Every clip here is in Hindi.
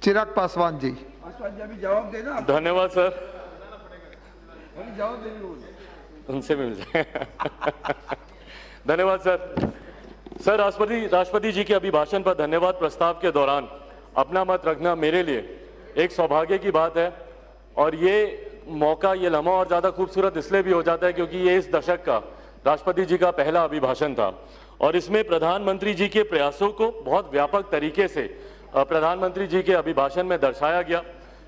चिराग पासवान जी। पासवान जी अभी जवाब देना। धन्यवाद सर, अभी जवाब देंगे उनसे मिल जाए। धन्यवाद सर। सर, राष्ट्रपति जी के अभिभाषण पर धन्यवाद प्रस्ताव के दौरान अपना मत रखना मेरे लिए एक सौभाग्य की बात है, और ये मौका, ये लम्हा और ज़्यादा खूबसूरत इसलिए भी हो जाता है क्योंकि ये इस दशक का राष्ट्रपति जी का पहला अभिभाषण था, और इसमें प्रधानमंत्री जी के प्रयासों को बहुत व्यापक तरीके से प्रधानमंत्री जी के अभिभाषण में दर्शाया गया।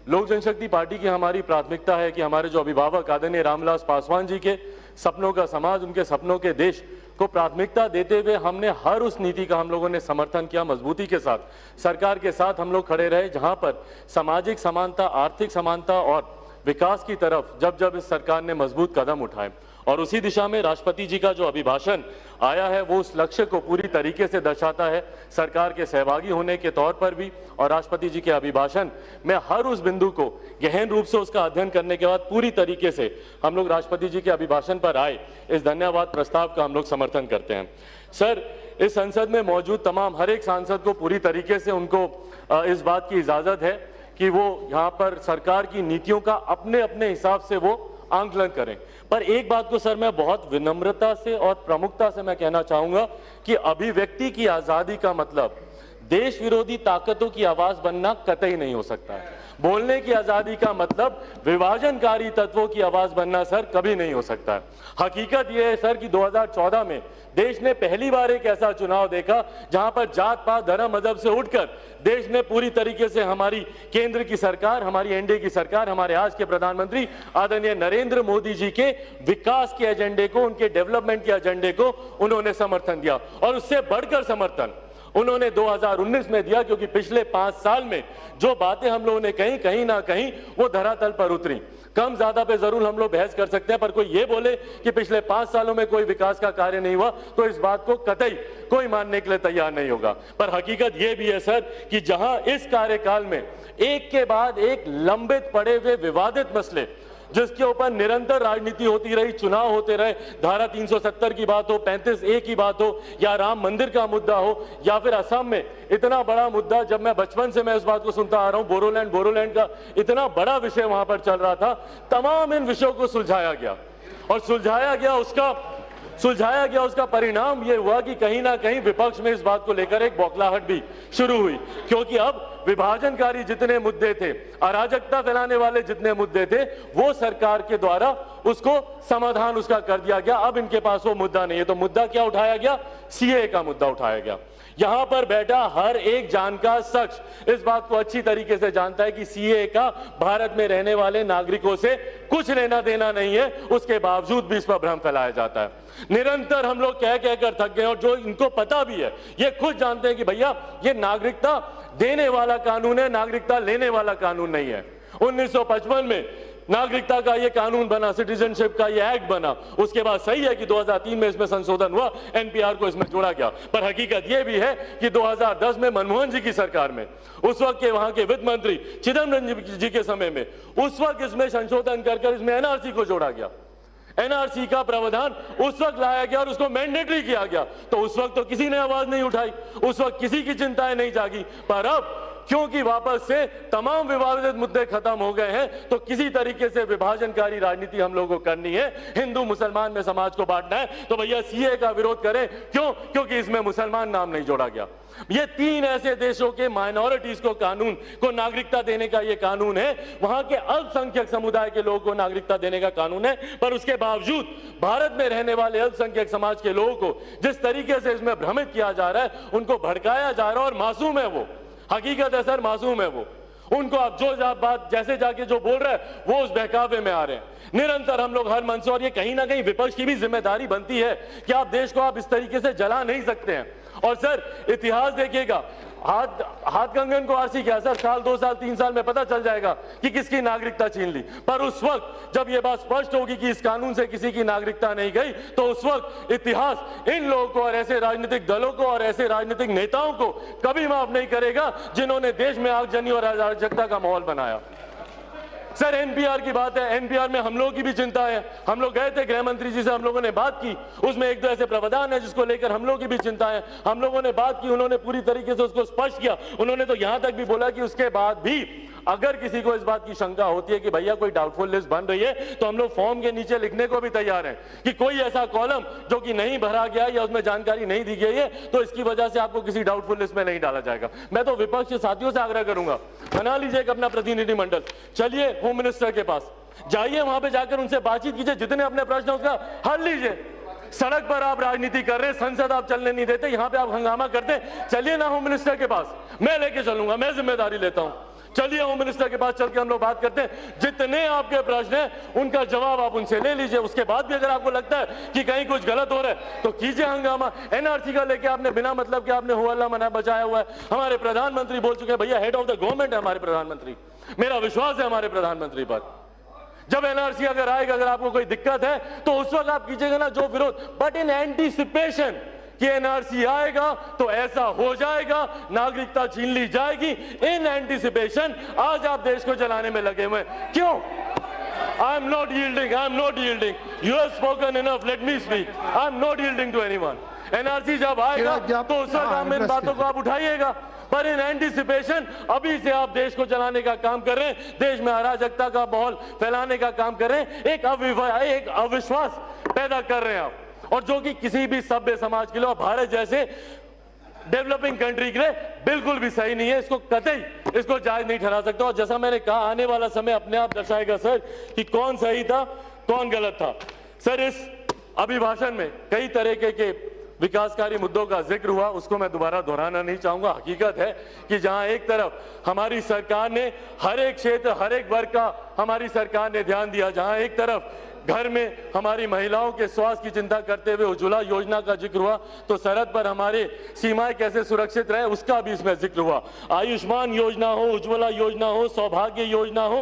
लोक जनशक्ति पार्टी की हमारी प्राथमिकता है कि हमारे जो अभिभावक आदरणीय रामविलास पासवान जी के सपनों का समाज, उनके सपनों के देश को प्राथमिकता देते हुए हमने हर उस नीति का हम लोगों ने समर्थन किया, मजबूती के साथ सरकार के साथ हम लोग खड़े रहे जहां पर सामाजिक समानता, आर्थिक समानता और विकास की तरफ जब जब इस सरकार ने मजबूत कदम उठाए, और उसी दिशा में राष्ट्रपति जी का जो अभिभाषण आया है वो उस लक्ष्य को पूरी तरीके से दर्शाता है, सरकार के सहभागी होने के तौर पर भी। और राष्ट्रपति जी के अभिभाषण में हर उस बिंदु को गहन रूप से उसका अध्ययन करने के बाद पूरी तरीके से हम लोग राष्ट्रपति जी के अभिभाषण पर आए इस धन्यवाद प्रस्ताव का हम लोग समर्थन करते हैं। सर, इस संसद में मौजूद तमाम हर एक सांसद को पूरी तरीके से उनको इस बात की इजाजत है कि वो यहाँ पर सरकार की नीतियों का अपने अपने हिसाब से वो आंकलन करें। पर एक बात को सर मैं बहुत विनम्रता से और प्रमुखता से मैं कहना चाहूंगा कि अभिव्यक्ति की आजादी का मतलब देश विरोधी ताकतों की आवाज बनना कतई नहीं हो सकता है। बोलने की आजादी का मतलब विभाजनकारी तत्वों की आवाज बनना सर कभी नहीं हो सकता है। हकीकत यह है सर कि 2014 में देश ने पहली बार एक ऐसा चुनाव देखा जहां पर जात पात धर्म मजहब से उठकर देश ने पूरी तरीके से हमारी केंद्र की सरकार, हमारी एनडीए की सरकार, हमारे आज के प्रधानमंत्री आदरणीय नरेंद्र मोदी जी के विकास के एजेंडे को, उनके डेवलपमेंट के एजेंडे को उन्होंने समर्थन दिया, और उससे बढ़कर समर्थन उन्होंने 2019 में दिया, क्योंकि पिछले 5 साल में जो बातें हम लोगों ने कहीं कहीं ना कहीं वो धरातल पर उतरी। कम ज्यादा पे जरूर हम लोग बहस कर सकते हैं, पर कोई ये बोले कि पिछले 5 सालों में कोई विकास का कार्य नहीं हुआ तो इस बात को कतई कोई मानने के लिए तैयार नहीं होगा। पर हकीकत ये भी है सर कि जहां इस कार्यकाल में एक के बाद एक लंबित पड़े हुए विवादित मसले जिसके ऊपर निरंतर राजनीति होती रही, चुनाव होते रहे, धारा 370 की बात हो, 35A की बात हो, या राम मंदिर का मुद्दा हो, या फिर असम में इतना बड़ा मुद्दा, जब मैं बचपन से मैं इस बात को सुनता आ रहा हूं, बोरोलैंड का इतना बड़ा विषय वहां पर चल रहा था। तमाम इन विषयों को सुलझाया गया, और सुलझाया गया उसका परिणाम ये हुआ कि कहीं ना कहीं विपक्ष में इस बात को लेकर एक बौखलाहट भी शुरू हुई, क्योंकि अब विभाजनकारी जितने मुद्दे थे, अराजकता फैलाने वाले जितने मुद्दे थे, वो सरकार के द्वारा उसको समाधान उसका कर दिया गया। अब इनके पास वो मुद्दा नहीं है, तो मुद्दा क्या उठाया गया? सीए का मुद्दा उठाया गया। यहां पर बैठा हर एक जानकार शख्स इस बात को अच्छी तरीके से जानता है कि सीए का भारत में रहने वाले नागरिकों से कुछ लेना देना नहीं है, उसके बावजूद भी इस पर भ्रम फैलाया जाता है। निरंतर हम लोग कह कर थक गए, और जो इनको पता भी है, ये खुद जानते हैं कि भैया ये नागरिकता देने वाला कानून है, नागरिकता लेने वाला कानून नहीं है। 1955 में नागरिकता का ये कानून बना, सिटीजनशिप का ये एक्ट बना, उसके बाद सही है कि 2003 में इसमें संशोधन हुआ, एनपीआर को इसमें जोड़ा गया। पर हकीकत ये भी है कि 2010 में मनमोहन जी की सरकार में, उस वक्त के वहां के वित्त मंत्री चिदम्बरम जी के समय में, उस वक्त इसमें संशोधन कर इसमें एनआरसी को जोड़ा गया। एनआरसी का प्रावधान उस वक्त लाया गया और उसको मैंडेटरी किया गया, तो उस वक्त तो किसी ने आवाज नहीं उठाई, उस वक्त किसी की चिंताएं नहीं जागी। पर अब क्योंकि वापस से तमाम विवादित मुद्दे खत्म हो गए हैं, तो किसी तरीके से विभाजनकारी राजनीति हम लोगों को करनी है, हिंदू मुसलमान में समाज को बांटना है, तो भैया सीए का विरोध करें। क्यों? क्योंकि इसमें मुसलमान नाम नहीं जोड़ा गया। ये 3 ऐसे देशों के माइनॉरिटीज को कानून को नागरिकता देने का ये कानून है, वहां के अल्पसंख्यक समुदाय के लोगों को नागरिकता देने का कानून है, पर उसके बावजूद भारत में रहने वाले अल्पसंख्यक समाज के लोगों को जिस तरीके से इसमें भ्रमित किया जा रहा है, उनको भड़काया जा रहा है, और मासूम है वो, हकीकत है सर, मासूम है वो। उनको आप जो बात जैसे जाके जो बोल रहे हैं वो उस बहकावे में आ रहे हैं। निरंतर हम लोग हर मंच, और ये कहीं ना कहीं विपक्ष की भी जिम्मेदारी बनती है कि आप देश को आप इस तरीके से जला नहीं सकते हैं। और सर इतिहास देखिएगा, हाथ कंगन को आरसी क्या सर, साल 2 साल 3 साल में पता चल जाएगा कि किसकी नागरिकता छीन ली। पर उस वक्त जब यह बात स्पष्ट होगी कि इस कानून से किसी की नागरिकता नहीं गई, तो उस वक्त इतिहास इन लोगों को और ऐसे राजनीतिक दलों को और ऐसे राजनीतिक नेताओं को कभी माफ नहीं करेगा जिन्होंने देश में आगजनी और अराजकता का माहौल बनाया। सर एनपीआर की बात है, एनपीआर में हम लोगों की भी चिंता है। हम लोग गए थे गृह मंत्री जी से, हम लोगों ने बात की, उसमें एक दो ऐसे प्रावधान है जिसको लेकर हम लोगों की भी चिंता है। हम लोगों ने बात की, उन्होंने पूरी तरीके से उसको स्पष्ट किया। उन्होंने तो यहां तक भी बोला कि उसके बाद भी अगर किसी को इस बात की शंका होती है कि भैया कोई डाउटफुल लिस्ट बन रही है, तो हम लोग फॉर्म के नीचे लिखने को भी तैयार हैं कि कोई ऐसा कॉलम जो कि नहीं भरा गया या उसमें जानकारी नहीं दी गई है, तो इसकी वजह से आपको किसी डाउटफुल लिस्ट में नहीं डाला जाएगा। मैं तो विपक्ष के साथियों से आग्रह करूंगा, बना लीजिए एक अपना प्रतिनिधिमंडल, चलिए होम मिनिस्टर के पास जाइए, वहां पे जाकर उनसे बातचीत कीजिए, जितने अपने प्रश्न उसका हल लीजिए। सड़क पर आप राजनीति कर रहे हैं, संसद आप चलने नहीं देते, यहां पे आप हंगामा करते हैं, चलिए ना होम मिनिस्टर के पास, मैं लेके चलूंगा, मैं जिम्मेदारी लेता हूं। चलिए होम मिनिस्टर के पास चल के हम लोग बात करते हैं, जितने आपके प्रश्न हैं उनका जवाब आप उनसे ले लीजिए। उसके बाद भी अगर आपको लगता है कि कहीं कुछ गलत हो रहा है तो कीजिए हंगामा। एनआरसी का लेके आपने बिना मतलब के आपने हो हल्ला मना बचाया हुआ है। हमारे प्रधानमंत्री बोल चुके हैं, भैया हेड ऑफ द गवर्नमेंट है हमारे प्रधानमंत्री, मेरा विश्वास है हमारे प्रधानमंत्री पर। जब एनआरसी अगर आएगा, अगर आपको कोई दिक्कत है तो उस वक्त आप कीजिएगा ना जो विरोध, बट इन एंटीसिपेशन कि एनआरसी आएगा तो ऐसा हो जाएगा, नागरिकता छीन ली जाएगी, इन एंटीसिपेशन आज आप देश को चलाने में लगे हुए हैं। क्यों? I am not yielding, I am not yielding, you have spoken enough, let me speak, I am not yielding to anyone. NRC जब आएगा तो उस वक्त आप इन बातों को आप उठाइएगा, पर इन एंटीसिपेशन अभी से आप देश को चलाने का काम कर रहे हैं, देश में अराजकता का माहौल फैलाने का काम कर रहे हैं, एक अविश्वास पैदा कर रहे हैं आप, और जो कि किसी भी सभ्य समाज के लिए और भारत जैसे डेवलपिंग कंट्री के लिए बिल्कुल भी सही नहीं है। इसको कतई इसको जायज नहीं ठहरा सकता। और जैसा मैंने कहा, आने वाला समय अपने आप दर्शाएगा सर कि कौन सही था कौन गलत था। सर इस अभिभाषण में कई तरीके के विकासकारी मुद्दों का जिक्र हुआ, उसको मैं दोबारा दोहराना नहीं चाहूंगा। हकीकत है कि जहां एक तरफ हमारी सरकार ने हर एक क्षेत्र हर एक वर्ग का हमारी सरकार ने ध्यान दिया, जहां एक तरफ घर में हमारी महिलाओं के स्वास्थ्य की चिंता करते हुए उज्ज्वला योजना का जिक्र हुआ, तो सरहद पर हमारे सीमाएं कैसे सुरक्षित रहे उसका भी इसमें जिक्र हुआ। आयुष्मान योजना हो, उज्ज्वला योजना हो, सौभाग्य योजना हो,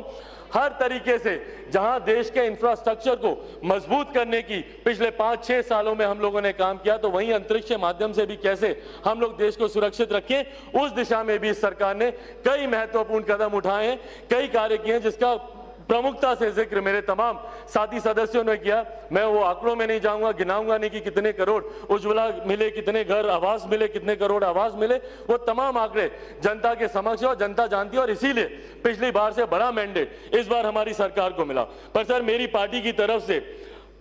हर तरीके से जहां देश के इंफ्रास्ट्रक्चर को मजबूत करने की पिछले 5-6 सालों में हम लोगों ने काम किया, तो वहीं अंतरिक्ष के माध्यम से भी कैसे हम लोग देश को सुरक्षित रखें, उस दिशा में भी इस सरकार ने कई महत्वपूर्ण कदम उठाए हैं, कई कार्य किए हैं, जिसका प्रमुखता से जिक्र मेरे तमाम साथी सदस्यों ने किया। मैं वो आंकड़ों में नहीं जाऊंगा, गिनाऊंगा नहीं कि कितने करोड़ उज्ज्वला मिले, कितने घर आवास मिले, कितने करोड़ आवास मिले, वो तमाम आंकड़े जनता के समक्ष और जनता जानती है। और इसीलिए पिछली बार से बड़ा मैंडेट इस बार हमारी सरकार को मिला। पर सर मेरी पार्टी की तरफ से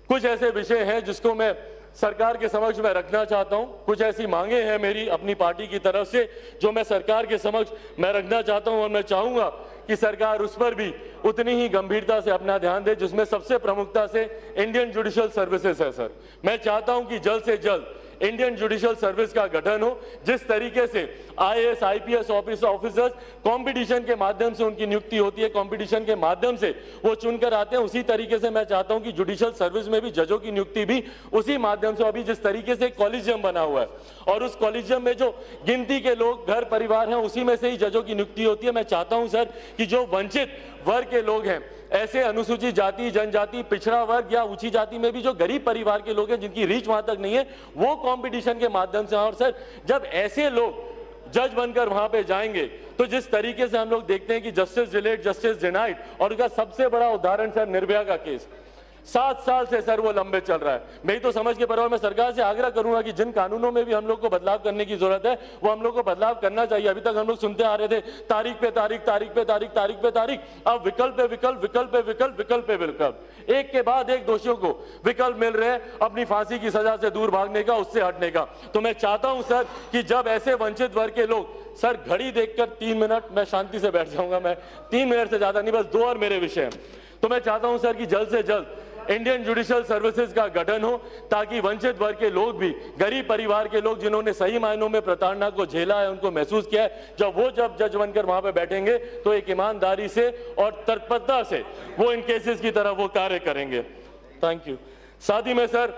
कुछ ऐसे विषय हैं जिसको मैं सरकार के समक्ष मैं रखना चाहता हूं, कुछ ऐसी मांगे हैं मेरी अपनी पार्टी की तरफ से जो मैं सरकार के समक्ष मैं रखना चाहता हूं, और मैं चाहूंगा कि सरकार उस पर भी उतनी ही गंभीरता से अपना ध्यान दे, जिसमें सबसे प्रमुखता से इंडियन जुडिशियल सर्विसेज है। सर मैं चाहता हूं कि जल्द से जल्द इंडियन जुडिशियल सर्विस का गठन हो। जिस तरीके से आईएएस आईपीएस ऑफिसर्स कंपटीशन के माध्यम से उनकी नियुक्ति होती है, कंपटीशन के माध्यम से वो चुनकर आते हैं, उसी तरीके से मैं चाहता हूं कि जुडिशियल सर्विस में भी जजों की नियुक्ति भी उसी माध्यम से, अभी जिस तरीके से कॉलेजियम बना हुआ है और उस कॉलेजियम में जो गिनती के लोग घर परिवार हैं उसी में से ही जजों की नियुक्ति होती है। मैं चाहता हूं सर कि जो वंचित वर्ग के लोग हैं, ऐसे अनुसूचित जाति जनजाति पिछड़ा वर्ग या ऊंची जाति में भी जो गरीब परिवार के लोग हैं जिनकी रीच वहां तक नहीं है, वो कंपटीशन के माध्यम से। और सर जब ऐसे लोग जज बनकर वहां पे जाएंगे तो जिस तरीके से हम लोग देखते हैं कि जस्टिस डिलेड जस्टिस डिनाइड, और उसका सबसे बड़ा उदाहरण सर निर्भया का केस 7 साल से सर वो लंबे चल रहा है। मैं तो समझ के परवाह मैं सरकार से आग्रह करूंगा कि जिन कानूनों में भी हम लोग को बदलाव करने की जरूरत है वो हम लोग को बदलाव करना चाहिए। अभी तक हम लोग सुनते आ रहे थे तारीख पे तारीख, तारीख पे तारीख, तारीख पे तारीख, अब विकल्प पे विकल्प, विकल्प पे विकल्प, विकल्प पे विकल्प, एक के बाद एक दोषियों को विकल्प मिल रहे हैं अपनी फांसी की सजा से दूर भागने का, उससे हटने का। तो मैं चाहता हूं सर कि जब ऐसे वंचित वर्ग के लोग, सर घड़ी देखकर 3 मिनट मैं शांति से बैठ जाऊंगा, मैं 3 मिनट से ज्यादा नहीं, बस 2 और मेरे विषय हैं। तो मैं चाहता हूं सर कि जल्द से जल्द इंडियन जुडिशियल सर्विसेज का गठन हो, ताकि वंचित वर्ग के लोग भी, गरीब परिवार के लोग जिन्होंने सही मायनों में प्रताड़ना को झेला है, उनको महसूस किया है, जब जज बनकर वहां पे बैठेंगे तो एक ईमानदारी से और तत्परता से वो इन केसेस की तरह वो कार्य करेंगे। Thank you. साथ ही में सर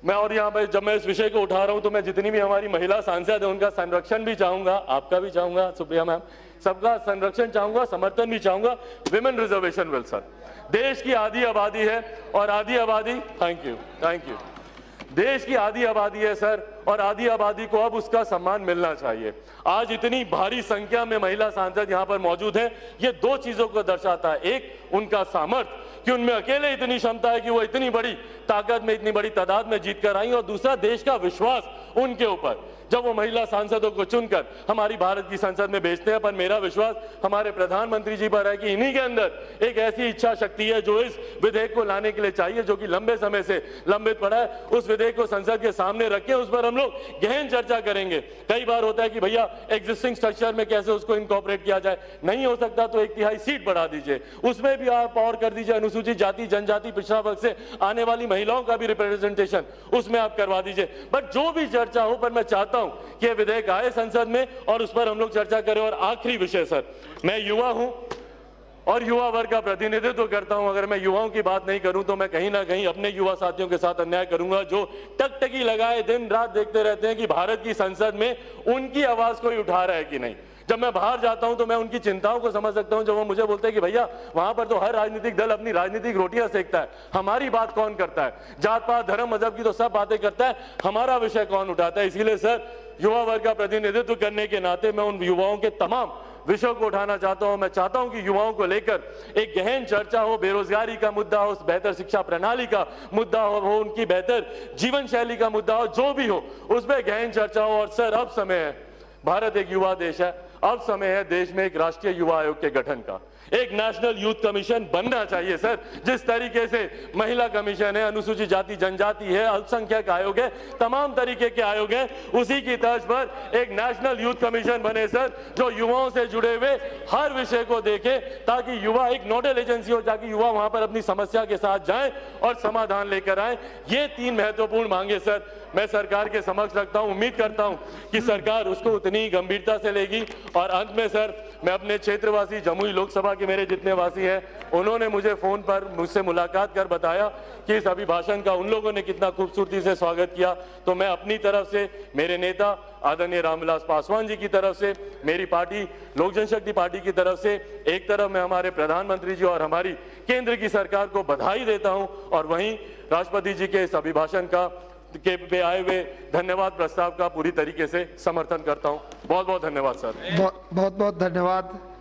मैं और यहाँ पे जब मैं इस विषय को उठा रहा हूं तो मैं जितनी भी हमारी महिला सांसद है उनका संरक्षण भी चाहूंगा, आपका भी चाहूंगा सुप्रिया मैम, सबका संरक्षण चाहूंगा, समर्थन भी चाहूंगा। विमेन रिजर्वेशन बिल सर, देश की आधी आबादी है और आधी आबादी, थैंक यू, देश की आधी आबादी है सर, और आधी आबादी को अब उसका सम्मान मिलना चाहिए। आज इतनी भारी संख्या में महिला सांसद यहाँ पर मौजूद हैं, ये दो चीजों को दर्शाता है। एक, उनका सामर्थ्य कि उनमें अकेले इतनी क्षमता है कि वो इतनी बड़ी ताकत में, इतनी बड़ी तादाद में जीत कर आई, और दूसरा देश का विश्वास उनके ऊपर जब वो महिला सांसदों को चुनकर हमारी भारत की संसद में भेजते हैं। पर मेरा विश्वास हमारे प्रधानमंत्री जी पर है कि इन्हीं के अंदर एक ऐसी इच्छा शक्ति है जो इस विधेयक को लाने के लिए चाहिए, जो कि लंबे समय से लंबित पड़ा है। उस विधेयक को संसद के सामने रखें, उस पर हम लोग गहन चर्चा करेंगे। कई बार होता है कि भैया एग्जिस्टिंग स्ट्रक्चर में कैसे उसको इनकॉर्पोरेट किया जाए, नहीं हो सकता तो 1/3 सीट बढ़ा दीजिए, उसमें भी आप और कर दीजिए अनुसूचित जाति, जनजाति, पिछड़ा वर्ग से आने वाली महिलाओं का भी रिप्रेजेंटेशन उसमें आप करवा दीजिए। बट जो भी चर्चा हो, पर मैं चाहता हूं कि यह विधेयक आए संसद में और उस पर हम लोग चर्चा करें। और आखिरी विषय सर, मैं युवा हूं और युवा वर्ग का प्रतिनिधित्व करता हूं। अगर मैं युवाओं की बात नहीं करूं तो मैं कहीं ना कहीं अपने युवा साथियों के साथ अन्याय करूंगा, जो टकटकी लगाए दिन रात देखते रहते हैं कि भारत की संसद में उनकी आवाज कोई उठा रहा है कि नहीं। जब मैं बाहर जाता हूं तो मैं उनकी चिंताओं को समझ सकता हूं, जब वो मुझे बोलते हैं कि भैया वहां पर तो हर राजनीतिक दल अपनी राजनीतिक रोटियां सेकता है, हमारी बात कौन करता है? जात पात धर्म मजहब की तो सब बातें करता है, हमारा विषय कौन उठाता है? इसीलिए सर, युवा वर्ग का प्रतिनिधित्व करने के नाते मैं उन युवाओं के तमाम विषयों को उठाना चाहता हूं। मैं चाहता हूं कि युवाओं को लेकर एक गहन चर्चा हो, बेरोजगारी का मुद्दा हो, बेहतर शिक्षा प्रणाली का मुद्दा हो, उनकी बेहतर जीवन शैली का मुद्दा हो, जो भी हो उसमें गहन चर्चा हो। और सर, अब समय है, भारत एक युवा देश है, अब समय है देश में एक राष्ट्रीय युवा आयोग के गठन का। एक नेशनल यूथ कमीशन बनना चाहिए सर। जिस तरीके से महिला कमीशन है, अनुसूचित जाति जनजाति है, अल्पसंख्यक आयोग है, तमाम तरीके के आयोग हैं, उसी की तर्ज पर एक नेशनल यूथ कमीशन बने सर, जो युवाओं से जुड़े हुए हर विषय को देखे, ताकि युवा एक नोडल एजेंसी हो, ताकि युवा वहां पर अपनी समस्या के साथ जाएं और समाधान लेकर आए। ये 3 महत्वपूर्ण मांगे सर मैं सरकार के समक्ष रखता हूं। उम्मीद करता हूं कि सरकार उसको उतनी गंभीरता से लेगी। और अंत में सर, मैं अपने क्षेत्रवासी, जमुई लोकसभा के मेरे जितने वासी हैं, उन्होंने मुझे फोन पर मुझसे मुलाकात कर बताया कि इस अभिभाषण का उन लोगों ने कितना खूबसूरती से स्वागत किया। तो मैं अपनी तरफ से, मेरे नेता आदरणीय रामविलास पासवान जी की तरफ से, मेरी पार्टी लोक जनशक्ति पार्टी की तरफ से, एक तरफ मैं हमारे प्रधानमंत्री जी और हमारी केंद्र की सरकार को बधाई देता हूं, और वहीं राष्ट्रपति जी के इस अभिभाषण का के पे आए हुए धन्यवाद प्रस्ताव का पूरी तरीके से समर्थन करता हूं। बहुत बहुत धन्यवाद सर। बहुत बहुत धन्यवाद।